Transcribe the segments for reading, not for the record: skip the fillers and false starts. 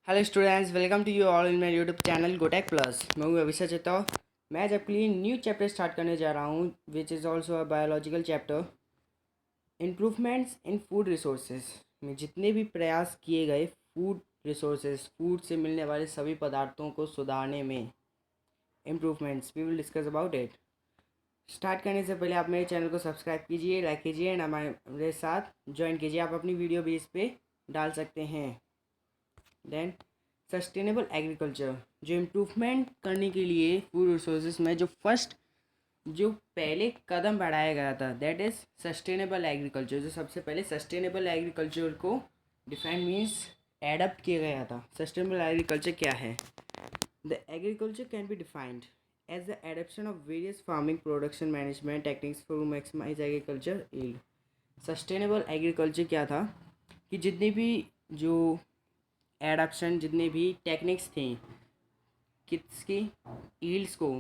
Hello students, welcome to you all in my YouTube channel Gotech plus. मैं हूँ अभिषेक चेता। मैं आज आपके लिए न्यू चैप्टर स्टार्ट करने जा रहा हूँ which is also a biological chapter. Improvements in food resources में जितने भी प्रयास किए गए फूड रिसोर्सेज, फूड से मिलने वाले सभी पदार्थों को सुधारने में improvements, we will discuss about it. Start करने से पहले आप मेरे चैनल को सब्सक्राइब कीजिए, लाइक कीजिए एंड हमारे साथ ज्वाइन कीजिए। आप अपनी वीडियो भी इस पर डाल सकते हैं। देन सस्टेनेबल एग्रीकल्चर, जो इम्प्रूवमेंट करने के लिए फूड रिसोर्सेज में जो पहले कदम बढ़ाया गया था, दैट इज़ सस्टेनेबल एग्रीकल्चर। जो सबसे पहले सस्टेनेबल एग्रीकल्चर को डिफाइन मीन्स एडप्ट किया गया था। सस्टेनेबल एग्रीकल्चर क्या है? The agriculture can be defined as the adaption of various farming production management techniques for maximize agriculture yield. Sustainable agriculture क्या था कि जितनी भी जो एडाप्शन, जितने भी टेक्निक्स थी किसकी, ईल्ड्स को,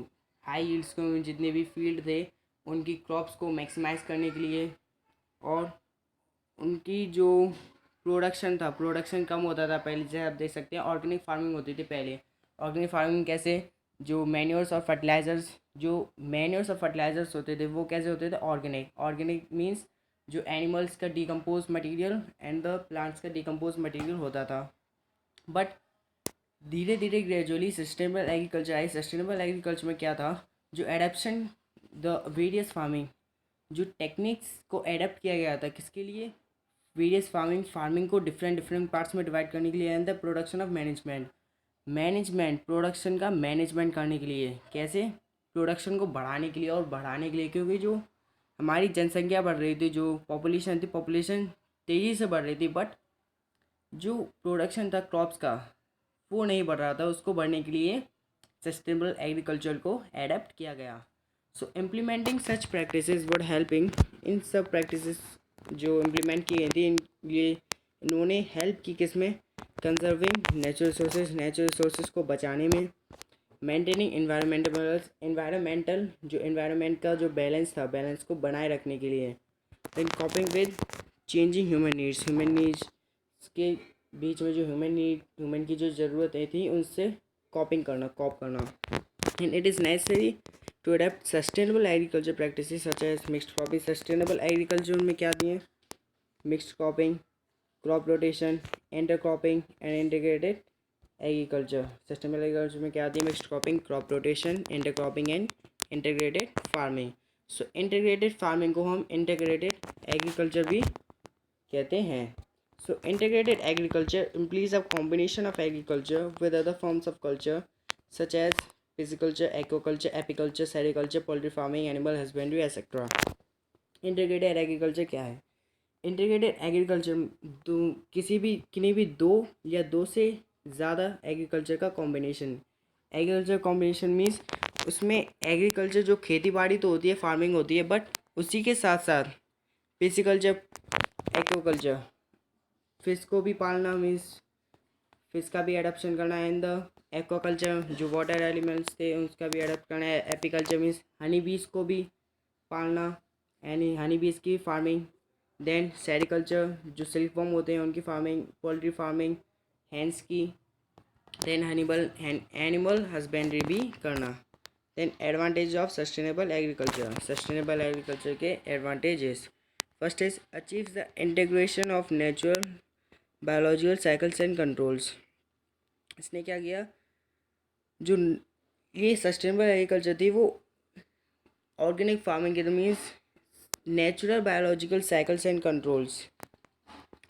हाई ईल्ड्स को, जितने भी फील्ड थे उनकी क्रॉप्स को मैक्सिमाइज करने के लिए, और उनकी जो प्रोडक्शन कम होता था पहले। जैसे आप देख सकते हैं ऑर्गेनिक फार्मिंग होती थी पहले। ऑर्गेनिक फार्मिंग कैसे? जो मैन्योर्स और फर्टिलाइजर्स होते थे वो कैसे होते थे? ऑर्गेनिक मीन्स जो एनिमल्स का decompose material and the plants का डिकम्पोज मटेरियल होता था। बट धीरे धीरे gradually sustainable agriculture I. Sustainable agriculture में क्या था? जो एडेप्शन द वेरियस फार्मिंग, जो टेक्निक्स को एडेप्ट किया गया था किसके लिए? वेरियस फार्मिंग को डिफरेंट डिफरेंट पार्ट्स में डिवाइड करने के लिए। And the production of management production का मैनेजमेंट करने के लिए। कैसे? प्रोडक्शन को बढ़ाने के लिए और बढ़ाने के लिए, क्योंकि जो हमारी जनसंख्या बढ़ रही थी, जो पॉपुलेशन तेज़ी से बढ़ रही थी, बट जो प्रोडक्शन था क्रॉप्स का वो नहीं बढ़ रहा था। उसको बढ़ने के लिए सस्टेनेबल एग्रीकल्चर को एडेप्ट किया गया। So implementing such practices would helping, इन सब प्रैक्टिसेस जो इम्प्लीमेंट की गई थी इन्होंने हेल्प की किस में? कंजर्विंग नेचुरल रिसोर्सेज को बचाने में। मेंटेनिंग एनवायरमेंट का जो बैलेंस को बनाए रखने के लिए। Then coping with changing human needs के बीच में जो ह्यूमन की जो ज़रूरतें थी उनसे कॉप करना। And it is necessary to adapt sustainable agriculture practices such as mixed cropping. Sustainable agriculture में क्या दिए? Mixed cropping, crop rotation, intercropping and integrated agriculture. Sustainable agriculture में क्या दिए? Mixed cropping, crop rotation, intercropping and integrated farming. So integrated farming को हम integrated agriculture भी कहते हैं। So integrated agriculture implies a combination of agriculture with other forms of culture such as pisciculture, aquaculture, apiculture, sericulture, poultry farming, animal husbandry, etc. Integrated agriculture क्या है? Integrated agriculture किन्हीं भी दो या दो से ज़्यादा एग्रीकल्चर का कॉम्बिनेशन। एग्रीकल्चर कॉम्बिनेशन मीन्स उसमें एग्रीकल्चर जो खेती बाड़ी तो होती है, फार्मिंग होती है, बट उसी के साथ साथ पिसिकल्चर, एक्वाकल्चर, फिश को भी पालना मीन्स फिश का भी एडप्शन करना। एंड द एक्वाकल्चर जो वाटर एलिमेंट्स थे उसका भी एडप्ट करना है। एपिकल्चर मीन्स हनी बीज को भी पालना, यानी हनी बीज की फार्मिंग। देन सेरिकल्चर जो सिल्क वॉर्म होते हैं उनकी फार्मिंग। पोल्ट्री फार्मिंग, हैंस की। देन एनिमल हस्बेंड्री भी करना। Then advantage of sustainable agriculture. Sustainable agriculture के advantages. First is achieve the integration of natural biological cycles and controls. इसने क्या किया? जो ये सस्टेनेबल एग्रीकल्चर थी वो ऑर्गेनिक फार्मिंग के means natural biological cycles and controls,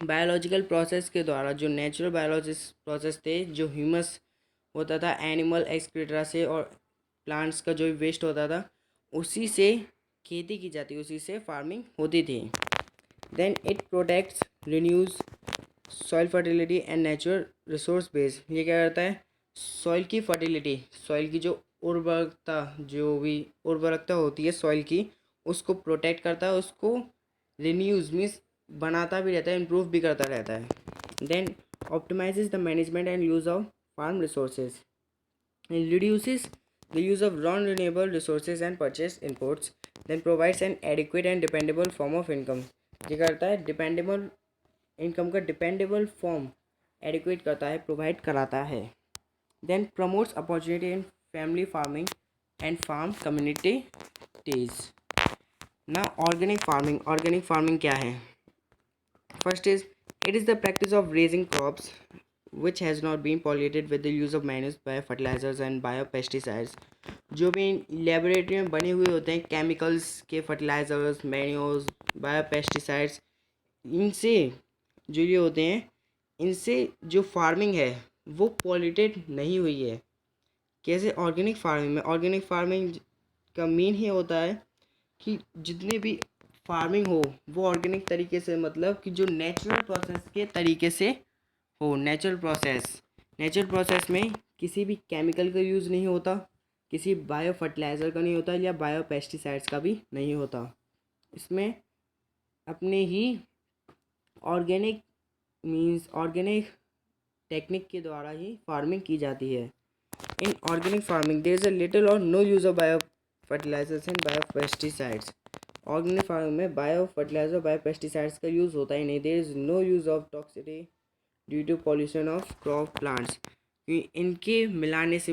biological process के द्वारा जो नेचुरल प्रोसेस थे, जो ह्यूमस होता था एनिमल एक्सक्रीटा से और प्लांट्स का जो वेस्ट होता था उसी से खेती की जाती, उसी से फार्मिंग होती थी। Then it protects, renews soil fertility and natural resource base. ये क्या करता है? सॉइल की फर्टिलिटी, सॉइल की जो उर्वरकता होती है सॉइल की, उसको प्रोटेक्ट करता है, उसको रिन्यूज मीन्स बनाता भी रहता है, इम्प्रूव भी करता रहता है। Then optimises the management and use of farm resources, reduces the use of non renewable resources and purchase inputs. Then provides an adequate and dependable form of income. ये करता है डिपेंडेबल इनकम का dependable form adequate करता है, provide कराता है। Then promotes opportunity in family farming and farm communities. ना organic farming क्या है? First is it is the practice of raising crops which has not been polluted with the use of manures, fertilizers and biopesticides। जो भी laboratory में बने हुए होते हैं केमिकल्स के फर्टिलाइजर्स, मैन्योर्स, बायोपेस्टिसाइड्स, इनसे जो ये होते हैं, इनसे जो फार्मिंग है वो पॉल्यूटेड नहीं हुई है। कैसे? ऑर्गेनिक फार्मिंग का मेन ही होता है कि जितने भी फार्मिंग हो वो ऑर्गेनिक तरीके से, मतलब कि जो नेचुरल प्रोसेस के तरीके से हो। नेचुरल प्रोसेस में किसी भी केमिकल का यूज़ नहीं होता, किसी बायो फर्टिलाइज़र का नहीं होता, या बायो पेस्टिसाइड्स का भी नहीं होता। इसमें अपने ही ऑर्गेनिक टेक्निक के द्वारा ही फार्मिंग की जाती है। In organic farming there is a little और no use of bio fertilisers and bio pesticides. Organic farming में बायो फर्टिलाइजर, बायो पेस्टिसाइड्स का यूज़ होता ही नहीं। There is no use of toxicity due to pollution of crop plants. इनके मिलाने से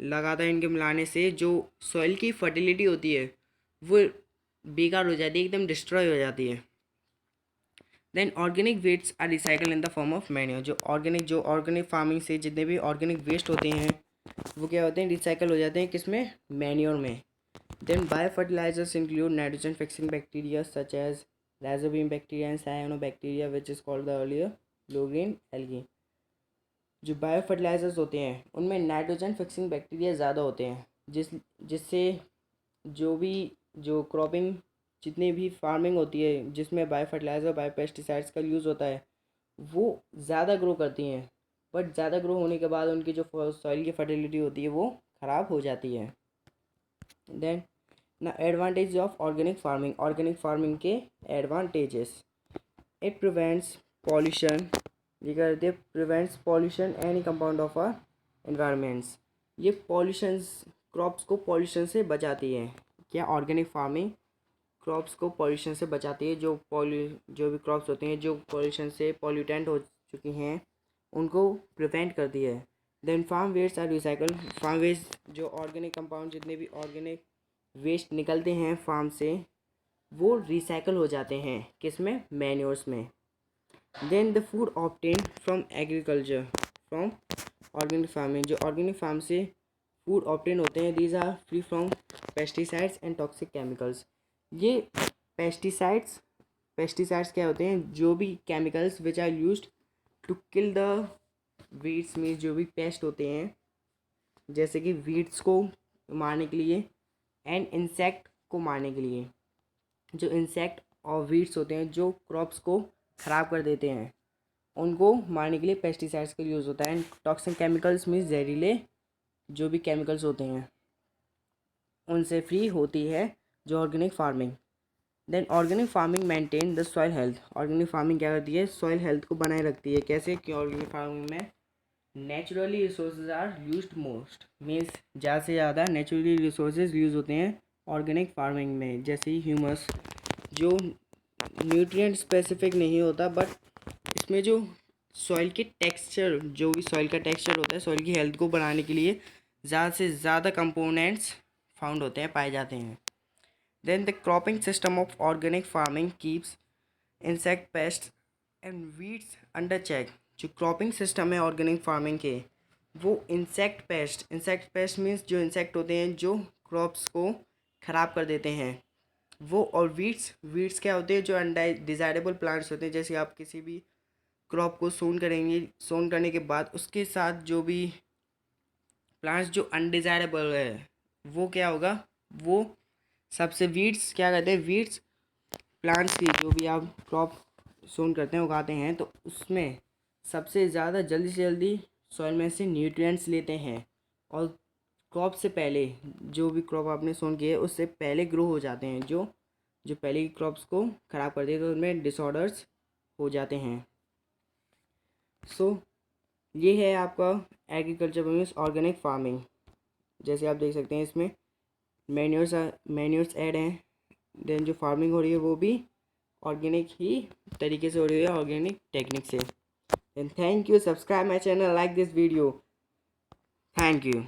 लगातार इनके मिलाने से जो सॉइल की फर्टिलिटी होती है वो बेकार हो जाती है, एकदम डिस्ट्रॉय हो जाती है। Then organic wastes are recycle in the form of manure. जो ऑर्गेनिक फार्मिंग से जितने भी ऑर्गेनिक वेस्ट होते हैं वो क्या होते हैं? रिसाइकल हो जाते हैं। किसमें? मैन्योर में। Then bio fertilizers include nitrogen fixing bacteria such as rhizobium bacteria and cyanobacteria which is called the earlier low green algae. जो बायो फर्टिलाइजर्स होते हैं उनमें नाइट्रोजन फिक्सिंग बैक्टीरिया ज़्यादा होते हैं, जिससे जो क्रॉपिंग, जितनी भी फार्मिंग होती है जिसमें बायो फर्टिलाइज़र, बायो पेस्टिसाइड्स का यूज़ होता है, वो ज़्यादा ग्रो करती हैं। बट ज़्यादा ग्रो होने के बाद उनकी जो सॉइल की फर्टिलिटी होती है वो ख़राब हो जाती है। देन ना एडवांटेज ऑफ ऑर्गेनिक फार्मिंग के एडवांटेजेस। It prevents pollution. ये करते prevents pollution any compound of our environments. ये क्रॉप्स को पॉल्यूशन से बचाती है। क्या? ऑर्गेनिक फार्मिंग क्रॉप्स को पॉल्यूशन से बचाती है। जो भी क्रॉप्स होते हैं जो पॉल्यूशन से पॉल्यूटेंट हो चुकी हैं उनको प्रिवेंट करती है। Then farm waste are recycle. Farm waste जो ऑर्गेनिक कंपाउंड, जितने भी ऑर्गेनिक वेस्ट निकलते हैं फार्म से, वो रिसाइकल हो जाते हैं। किसमें? मैन्योर्स में। Then the food obtain from agriculture from organic farming. जो ऑर्गेनिक फार्म से फूड ऑब्टेन होते हैं, these are free from pesticides and toxic chemicals. ये पेस्टिसाइड्स क्या होते हैं? जो भी chemicals which are used to kill the weeds, means जो भी पेस्ट होते हैं, जैसे कि वीड्स को मारने के लिए एंड इंसेक्ट को मारने के लिए। जो इंसेक्ट और वीड्स होते हैं जो क्रॉप्स को ख़राब कर देते हैं, उनको मारने के लिए पेस्टिसाइड्स का यूज़ होता है। एंड टॉक्सिक केमिकल्स मीन्स जहरीले जो भी केमिकल्स होते हैं उनसे फ्री होती है जो organic farming. Then organic farming maintain the soil health. Organic farming क्या करती है? सॉइल हेल्थ को बनाए रखती है। कैसे? कि ऑर्गेनिक फार्मिंग में naturally resources are used most, means ज़्यादा से ज़्यादा नेचुरली रिसोर्सेज यूज़ होते हैं ऑर्गेनिक फार्मिंग में। जैसे ही ह्यूमस, जो न्यूट्रिएंट स्पेसिफिक नहीं होता, बट इसमें जो सॉइल के टेक्सचर, जो भी सॉइल का टेक्सचर होता है, सॉइल की हेल्थ को बढ़ाने के लिए ज़्यादा से ज़्यादा कंपोनेंट्स फाउंड होते हैं, पाए जाते हैं। Then the cropping system of organic farming keeps insect pest and weeds under check. जो क्रॉपिंग सिस्टम है ऑर्गेनिक फार्मिंग के, वो इंसेक्ट पेस्ट मीन्स जो इंसेक्ट होते हैं जो क्रॉप्स को ख़राब कर देते हैं वो। और वीड्स क्या होते हैं? जो अनडिज़ायरेबल प्लांट्स होते हैं। जैसे आप किसी भी क्रॉप को सोन करेंगे, सोन करने के बाद उसके साथ जो भी प्लांट्स जो अनडिज़ायरेबल है वो क्या होगा? वो सबसे वीड्स क्या कहते हैं? वीड्स प्लांट्स की जो भी आप क्रॉप सोन करते हैं, उगाते हैं, तो उसमें सबसे ज़्यादा जल्दी से जल्दी सॉइल में से न्यूट्रिएंट्स लेते हैं और क्रॉप से पहले, जो भी क्रॉप आपने सोन की है उससे पहले ग्रो हो जाते हैं, जो पहले की क्रॉप्स को ख़राब कर देते हैं, तो उनमें डिसऑर्डर्स हो जाते हैं। सो ये है आपका एग्रीकल्चर मीन्स ऑर्गेनिक फार्मिंग। जैसे आप देख सकते हैं इसमें मैन्योर्स ऐड हैं। देन जो फार्मिंग हो रही है वो भी ऑर्गेनिक ही तरीके से हो रही है, ऑर्गेनिक टेक्निक से। Then thank you. Subscribe my channel, like this video. Thank you.